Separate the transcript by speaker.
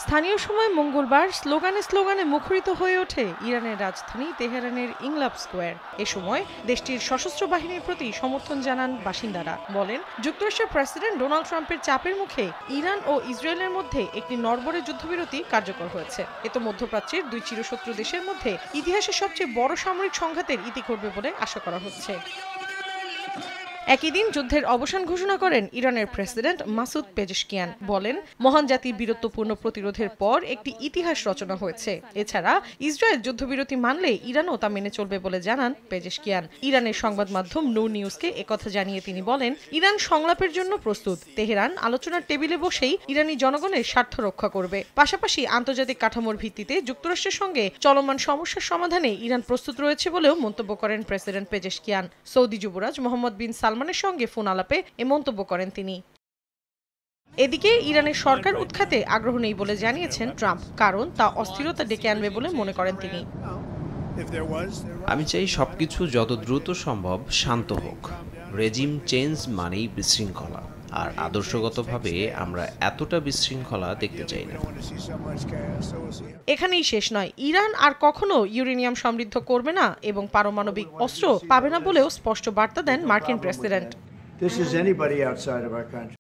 Speaker 1: স্থানীয় সময় মঙ্গলবার স্লোগানে স্লোগানে মুখরিত হয়ে ওঠে ইরানের রাজধানী তেহরানের ইনকলাব স্কোয়ার। এ সময় দেশটির সশস্ত্র বাহিনীর প্রতি সমর্থন জানান বাসিন্দারা। বলেন, যুক্তরাষ্ট্রের প্রেসিডেন্ট ডোনাল্ড ট্রাম্পের চাপের মুখে ইরান ও ইসরায়েলের মধ্যে একটি নড়বড়ে যুদ্ধবিরতি কার্যকর হয়েছে। এতে মধ্যপ্রাচ্যের দুই চিরশত্রু দেশের মধ্যে ইতিহাসের সবচেয়ে বড় সামরিক সংঘাতের ইতি ঘটবে বলে আশা করা হচ্ছে। একই দিন যুদ্ধের অবসান ঘোষণা করেন ইরানের প্রেসিডেন্ট মাসুদ পেজেশকিয়ান। বলেন, মহান জাতির বীরত্বপূর্ণ প্রতিরোধের পর একটি ইতিহাস রচনা হয়েছে। এছাড়া ইসরায়েল যুদ্ধবিরতি মানলে ইরানও তা মেনে চলবে বলে জানান পেজেশকিয়ান। ইরানের সংবাদ মাধ্যম নূর নিউজকে একথা জানিয়ে তিনি বলেন, ইরান সংলাপের জন্য প্রস্তুত। তেহরান আলোচনার টেবিলে বসেই ইরানি জনগণের স্বার্থ রক্ষা করবে। পাশাপাশি আন্তর্জাতিক কাঠামোর ভিত্তিতে যুক্তরাষ্ট্রের সঙ্গে চলমান সমস্যার সমাধানে ইরান প্রস্তুত রয়েছে বলেও মন্তব্য করেন প্রেসিডেন্ট পেজেশকিয়ান। সৌদি যুবরাজ মোহাম্মদ বিন সালমানের সঙ্গে ফোন আলাপে এ মন্তব্য করেন তিনি। এদিকে ইরানের সরকার উৎখাতে আগ্রহ নেই বলে জানিয়েছেন ট্রাম্প, কারণ তা অস্থিরতা ডেকে আনবে বলে মনে করেন তিনি।
Speaker 2: আমি চাই সবকিছু যত দ্রুত সম্ভব শান্ত হোক। রেজিম চেঞ্জ মানেই বিশৃঙ্খলা, আর আদর্শগতভাবে আমরা এতটা বিশৃঙ্খলা দেখতে চাই না।
Speaker 1: এখানেই শেষ নয়, ইরান আর কখনো ইউরেনিয়াম সমৃদ্ধ করবে না এবং পারমাণবিক অস্ত্র পাবে না বলেও স্পষ্ট বার্তা দেন মার্কিন প্রেসিডেন্ট।